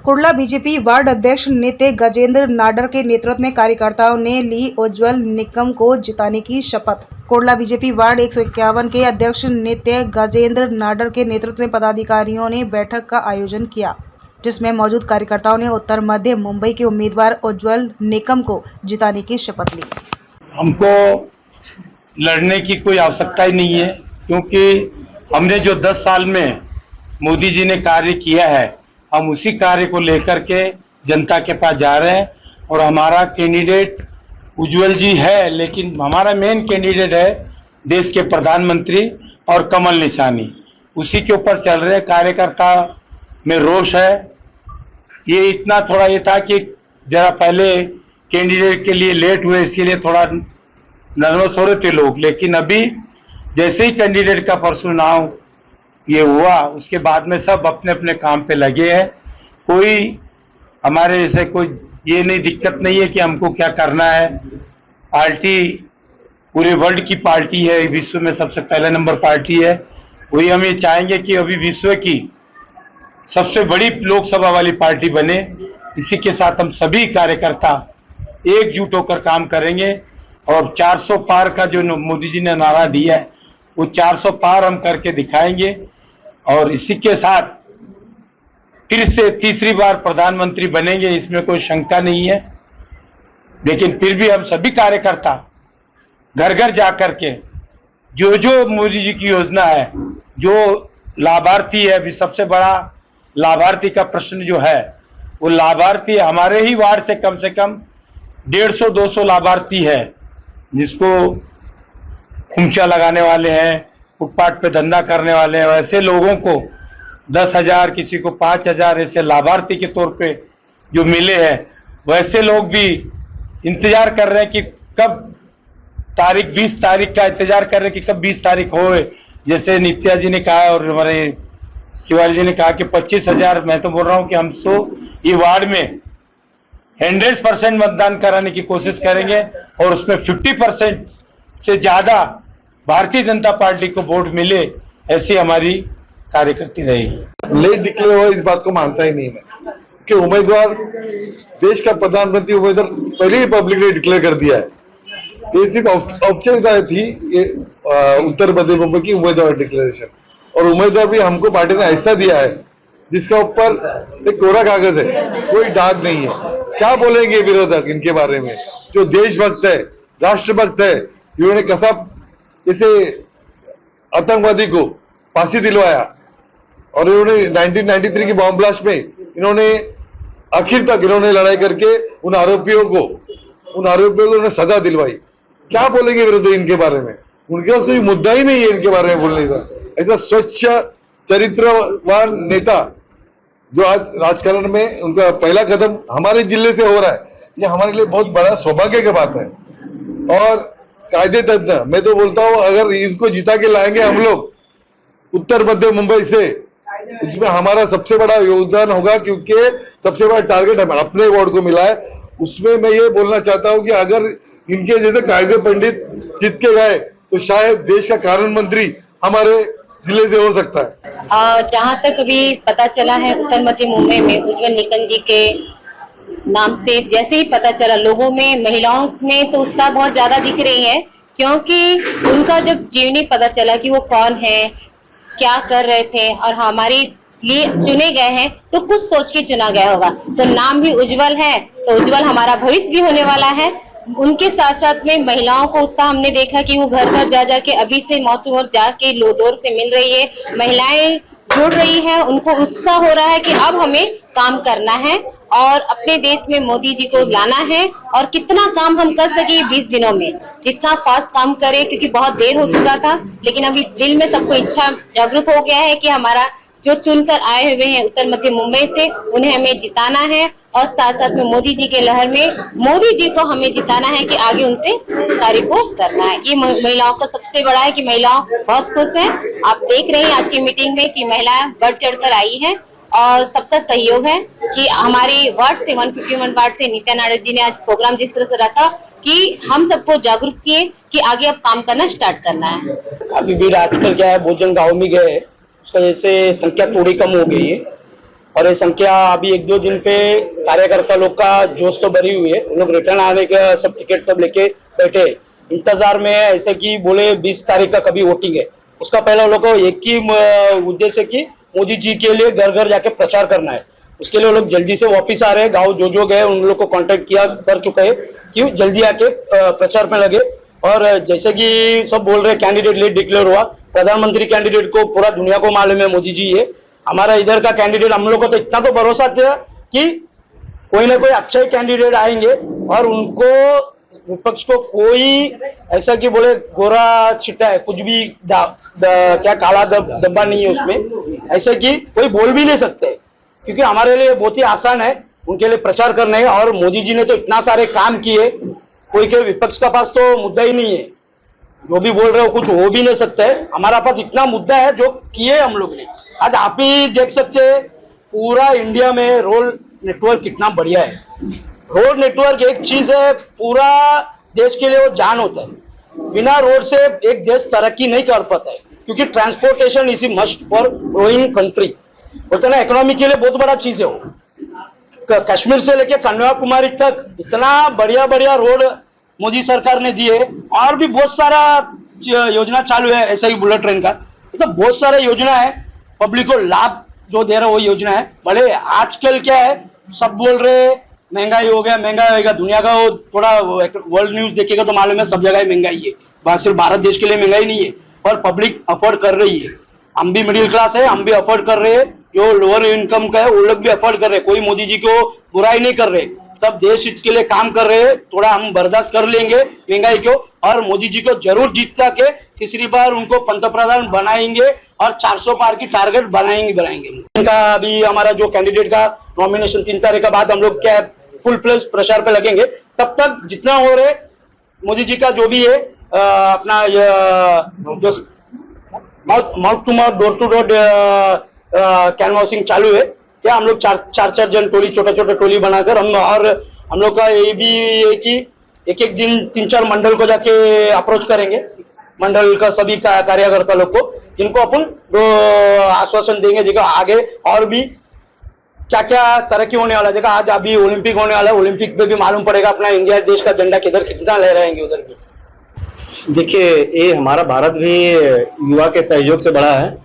Kurla BJP ward अध्यक्ष नित्य गजेंद्र नाडर के नेतृत्व में कार्यकर्ताओं ने ली उज्जवल निकम को जिताने की शपथ। कुर्ला बीजेपी वार्ड 151 के अध्यक्ष नित्य गजेंद्र नाडर के नेतृत्व में पदाधिकारियों ने बैठक का आयोजन किया, जिसमें मौजूद कार्यकर्ताओं ने उत्तर मध्य मुंबई के उम्मीदवार उज्जवल निकम को जिताने की शपथ ली। हमको लड़ने की कोई आवश्यकता ही नहीं है, क्योंकि हमने जो 10 साल में मोदी जी ने कार्य किया है, हम उसी कार्य को लेकर के जनता के पास जा रहे हैं। और हमारा कैंडिडेट उज्जवल जी है, लेकिन हमारा मेन कैंडिडेट है देश के प्रधानमंत्री और कमल निशानी, उसी के ऊपर चल रहे हैं। कार्यकर्ता में रोष है। ये इतना थोड़ा ये था कि जरा पहले कैंडिडेट के लिए लेट हुए, इसीलिए थोड़ा नर्वस हो रहे थे लोग, लेकिन अभी जैसे ही कैंडिडेट का परसों चुनाव ये हुआ, उसके बाद में सब अपने अपने काम पे लगे हैं। कोई हमारे जैसे कोई ये नहीं दिक्कत नहीं है कि हमको क्या करना है। पार्टी पूरे वर्ल्ड की पार्टी है, विश्व में सबसे पहले नंबर पार्टी है। वही हम ये चाहेंगे कि अभी विश्व की सबसे बड़ी लोकसभा वाली पार्टी बने। इसी के साथ हम सभी कार्यकर्ता एकजुट होकर काम करेंगे और 400 पार का जो मोदी जी ने नारा दिया है, वो 400 पार हम करके दिखाएंगे। और इसी के साथ फिर से तीसरी बार प्रधानमंत्री बनेंगे, इसमें कोई शंका नहीं है। लेकिन फिर भी हम सभी कार्यकर्ता घर घर जाकर के जो मोदी जी की योजना है, जो लाभार्थी है, अभी सबसे बड़ा लाभार्थी का प्रश्न जो है, वो लाभार्थी हमारे ही वार्ड से कम 150-200 लाभार्थी है, जिसको खुमचा लगाने वाले हैं, फुटपाथ पे धंधा करने वाले हैं। वैसे लोगों को 10,000, किसी को 5,000 ऐसे लाभार्थी के तौर पे जो मिले हैं, वैसे लोग भी इंतजार कर रहे हैं कि कब 20 तारीख का इंतजार कर रहे हैं कि कब 20 तारीख हो। जैसे नित्या जी ने कहा और हमारे शिवाजी जी ने कहा कि 25,000, मैं तो बोल रहा हूँ कि हम ये वार्ड में 100% मतदान कराने की कोशिश करेंगे और उसमें 50% से ज्यादा भारतीय जनता पार्टी को वोट मिले, ऐसी हमारी कार्यकर्ती रहेगी। लेट डिक्लेयर हुआ इस बात को मानता ही नहीं मैं, कि उम्मीदवार देश का प्रधानमंत्री उम्मीदवार पहले ही पब्लिक ने डिक्लेयर कर दिया है। ये सिर्फ औपचारिकता थी, ये उत्तर मध्य मुंबई की उम्मीदवार डिक्लेरेशन। और उम्मीदवार भी हमको पार्टी ने ऐसा दिया है जिसका ऊपर एक कोरा कागज है, कोई दाग नहीं है। क्या बोलेंगे विरोधक इनके बारे में, जो देशभक्त है, राष्ट्रभक्त है, इन्होंने कैसा इसे आतंकवादी को फांसी दिलवाया और इन्होंने 1993 की बॉम्ब ब्लास्ट में इन्होंने आखिर तक इन्होंने लड़ाई करके उन आरोपियों को उन्होंने सजा दिलवाई। क्या बोलेंगे विरोधी इनके बारे में? उनके पास कोई मुद्दा ही नहीं है इनके बारे में बोलने का। ऐसा स्वच्छ चरित्रवान नेता जो आज राजकारण में उनका पहला कदम हमारे जिले से हो रहा है, ये हमारे लिए बहुत बड़ा सौभाग्य की बात है। और कायदे तंत्र, मैं तो बोलता हूँ अगर इसको जिता के लाएंगे हम लोग उत्तर मध्य मुंबई से, इसमें हमारा सबसे बड़ा योगदान होगा, क्योंकि सबसे बड़ा टारगेट हमें अपने वार्ड को मिला है। उसमें मैं ये बोलना चाहता हूँ कि अगर इनके जैसे कायदे पंडित जीत के गए तो शायद देश का कानून मंत्री हमारे जिले से हो सकता है। जहाँ तक अभी पता चला है, उत्तर मध्य मुंबई में उज्जवल निकम जी के नाम से जैसे ही पता चला, लोगों में, महिलाओं में तो उत्साह बहुत ज्यादा दिख रही है, क्योंकि उनका जब जीवनी पता चला कि वो कौन है, क्या कर रहे थे और हमारे लिए चुने गए हैं, तो कुछ सोच के चुना गया होगा। तो नाम भी उज्जवल है, तो उज्जवल हमारा भविष्य भी होने वाला है। उनके साथ साथ में महिलाओं को उत्साह हमने देखा कि वो घर घर जा जाके अभी से मौत जाके डोर से मिल रही है, महिलाएं जुड़ रही है, उनको उत्साह हो रहा है कि अब हमें काम करना है और अपने देश में मोदी जी को लाना है। और कितना काम हम कर सके 20 दिनों में, जितना फास्ट काम करे, क्योंकि बहुत देर हो चुका था, लेकिन अभी दिल में सबको इच्छा जागृत हो गया है कि हमारा जो चुनकर आए हुए हैं उत्तर मध्य मुंबई से, उन्हें हमें जिताना है। और साथ साथ में मोदी जी के लहर में मोदी जी को हमें जिताना है कि आगे उनसे कार्य को करना है। ये महिलाओं का सबसे बड़ा है कि महिलाओं बहुत खुश हैं। आप देख रहे हैं आज की मीटिंग में कि महिलाएं बढ़ चढ़कर आई हैं और सबका सहयोग है कि हमारे वार्ड से 151 वार्ड से नित्या नाडर जी ने आज प्रोग्राम जिस तरह से रखा कि हम सबको जागरूक किए कि आगे अब काम करना स्टार्ट करना है। काफी भीड़ आजकल क्या है, भोजन गाँव में गए, उसका जैसे संख्या थोड़ी कम हो गई है और ये संख्या अभी 1-2 दिन पे कार्यकर्ता लोग का जोश तो भरी हुई है। उन लोग रिटर्न आने का सब टिकट सब लेके बैठे इंतजार में है। ऐसे कि बोले 20 तारीख का कभी वोटिंग है, उसका पहले लोग को एक ही उद्देश्य कि मोदी जी के लिए घर घर जाके प्रचार करना है। उसके लिए वो लोग जल्दी से वापिस आ रहे हैं। गाँव जो गए उन लोग को कांटेक्ट किया कर चुके हैं कि जल्दी आके प्रचार में लगे। और जैसे कि सब बोल रहे कैंडिडेट लेट डिक्लेयर हुआ, प्रधानमंत्री कैंडिडेट को पूरा दुनिया को मालूम है मोदी जी है। हमारा इधर का कैंडिडेट हम लोग को तो इतना तो भरोसा था कि कोई ना कोई अच्छा ही कैंडिडेट आएंगे और उनको विपक्ष को कोई ऐसा कि बोले गोरा छिट्टा है, कुछ भी क्या काला डब्बा नहीं है उसमें, ऐसा कि कोई बोल भी नहीं सकते, क्योंकि हमारे लिए बहुत ही आसान है उनके लिए प्रचार करना है। और मोदी जी ने तो इतना सारे काम किए, कोई के विपक्ष का पास तो मुद्दा ही नहीं है, जो भी बोल रहे हो कुछ हो भी नहीं सकता है। हमारा पास इतना मुद्दा है जो किए हम लोग ने। आज आप ही देख सकते हैं पूरा इंडिया में रोड नेटवर्क कितना बढ़िया है। रोड नेटवर्क एक चीज है, पूरा देश के लिए वो जान होता है। बिना रोड से एक देश तरक्की नहीं कर पाता है, क्योंकि transportation is must for growing country. बोलते ना इकोनॉमी के लिए बहुत बड़ा चीज है वो। कश्मीर से लेके कन्याकुमारी तक इतना बढ़िया बढ़िया रोड मोदी सरकार ने दिए। और भी बहुत सारा योजना चालू है, ऐसा ही बुलेट ट्रेन का, ऐसा बहुत सारा योजना है पब्लिक को लाभ जो दे रहा है वो योजना है। भले आजकल क्या है सब बोल रहे महंगाई हो गया, महंगाई होगा। दुनिया का वो थोड़ा वर्ल्ड न्यूज देखेगा तो मालूम है सब जगह महंगाई है, बस सिर्फ भारत देश के लिए महंगाई नहीं है, पर पब्लिक अफोर्ड कर रही है। हम भी मिडिल क्लास है, हम भी अफोर्ड कर रहे हैं, जो लोअर इनकम का है वो लोग भी अफोर्ड कर रहे हैं। कोई मोदी जी को बुराई नहीं कर रहे, सब देश हित के लिए काम कर रहे हैं। थोड़ा हम बर्दाश्त कर लेंगे महंगाई को, और मोदी जी को जरूर जीता के तीसरी बार उनको पंतप्रधान बनाएंगे और 400 पार की टारगेट बनाएंगे। इनका अभी हमारा जो कैंडिडेट का नॉमिनेशन 3 तारीख के बाद हम लोग क्या फुल प्लेस प्रचार पे लगेंगे। तब तक जितना हो रहे मोदी जी का जो भी है अपना जो mouth to mouth door to door canvassing चालू है। क्या हम लोग चार जन टोली, छोटे टोली बनाकर हम लोग का ये भी है कि एक दिन 3-4 मंडल को जाके अप्रोच करेंगे, मंडल का सभी कार्यकर्ता लोग को, इनको अपन आश्वासन देंगे। देखो आगे और भी क्या क्या तरक्की होने वाला है। देखो आज अभी ओलंपिक होने वाला है, ओलंपिक में भी मालूम पड़ेगा अपना इंडिया देश का झंडा किधर कितना लहराएंगे उधर भी। देखिए ये हमारा भारत भी युवा के सहयोग से बड़ा है।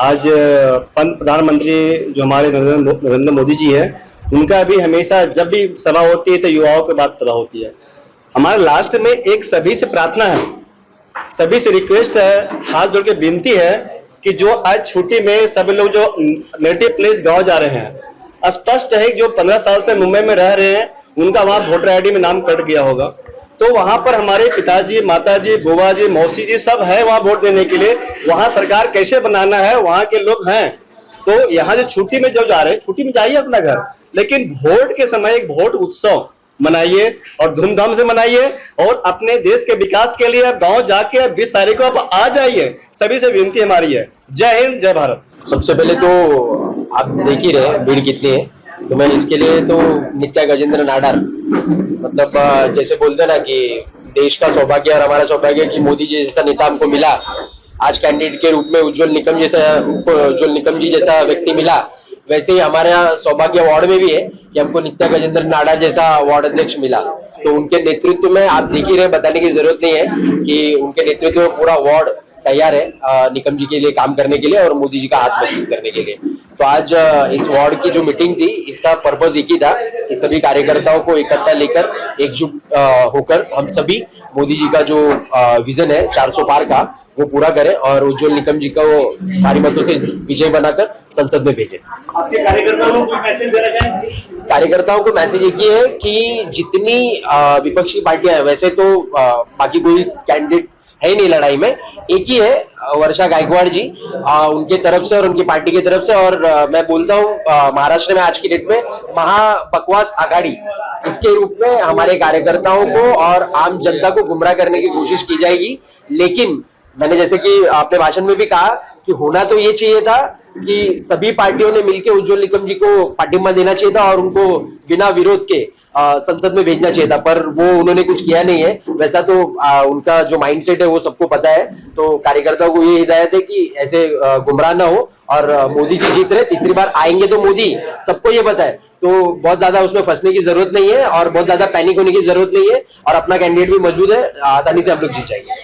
आज प्रधानमंत्री जो हमारे नरेंद्र मोदी जी है, उनका भी हमेशा जब भी सभा होती है तो युवाओं के बाद सभा होती है। हमारे लास्ट में एक सभी से प्रार्थना है, सभी से रिक्वेस्ट है, हाथ जोड़ के विनती है कि जो आज छुट्टी में सभी लोग जो नेटिव प्लेस गांव जा रहे हैं, स्पष्ट है जो 15 साल से मुंबई में रह रहे हैं उनका वहां वोटर आईडी में नाम कट गया होगा, तो वहां पर हमारे पिताजी, माताजी, बुआ जी, मौसी जी सब है वहां वोट देने के लिए। वहां सरकार कैसे बनाना है, वहां के लोग हैं, तो यहाँ जो छुट्टी में जो जा रहे हैं छुट्टी में जाइए अपना घर, लेकिन वोट के समय एक वोट उत्सव मनाइए और धूमधाम से मनाइए और अपने देश के विकास के लिए गांव जाके 20 तारीख को आप आ जाइए। सभी से विनती हमारी है। जय हिंद, जय भारत। सबसे पहले तो आप देख ही रहे भीड़ कितनी है, तो मैं इसके लिए तो नित्या गजेंद्र नाडार, मतलब जैसे बोलते ना कि देश का सौभाग्य और हमारा सौभाग्य कि मोदी जी जैसा नेता हमको मिला, आज कैंडिडेट के रूप में उज्जवल निकम जी जैसा व्यक्ति मिला, वैसे ही हमारा सौभाग्य वार्ड में भी है कि हमको नित्या गजेंद्र नाडार जैसा वार्ड अध्यक्ष मिला। तो उनके नेतृत्व में आप देख ही रहे, बताने की जरूरत नहीं है कि उनके नेतृत्व में पूरा वार्ड तैयार है निकम जी के लिए काम करने के लिए और मोदी जी का हाथ मजबूत करने के लिए। तो आज इस वार्ड की जो मीटिंग थी, इसका पर्पस एक ही था कि सभी कार्यकर्ताओं को इकट्ठा लेकर एकजुट होकर हम सभी मोदी जी का जो विजन है 400 पार का वो पूरा करें और उज्जवल निकम जी को भारी मतों से विजय बनाकर संसद में भेजें। आपके कार्यकर्ताओं को कोई मैसेज देना चाहेंगे? कार्यकर्ताओं को मैसेज एक ही है कि जितनी विपक्षी पार्टियां हैं, वैसे तो बाकी कोई कैंडिडेट है ही नहीं लड़ाई में, एक ही है वर्षा गायकवाड़ जी, उनके तरफ से और उनकी पार्टी की तरफ से। और मैं बोलता हूँ महाराष्ट्र में आज की डेट में महाबकवास आघाड़ी, इसके रूप में हमारे कार्यकर्ताओं को और आम जनता को गुमराह करने की कोशिश की जाएगी। लेकिन मैंने जैसे कि अपने भाषण में भी कहा कि होना तो ये चाहिए था कि सभी पार्टियों ने मिलकर उज्जवल निकम जी को पार्टिमा देना चाहिए था और उनको बिना विरोध के संसद में भेजना चाहिए था, पर वो उन्होंने कुछ किया नहीं है। वैसा तो उनका जो माइंडसेट है वो सबको पता है, तो कार्यकर्ताओं को ये हिदायत है कि ऐसे गुमराह ना हो और मोदी जी जीत रहे, तीसरी बार आएंगे तो मोदी, सबको ये पता है, तो बहुत ज्यादा उसमें फंसने की जरूरत नहीं है और बहुत ज्यादा पैनिक होने की जरूरत नहीं है और अपना कैंडिडेट भी मौजूद है, आसानी से हम लोग जीत जाएंगे।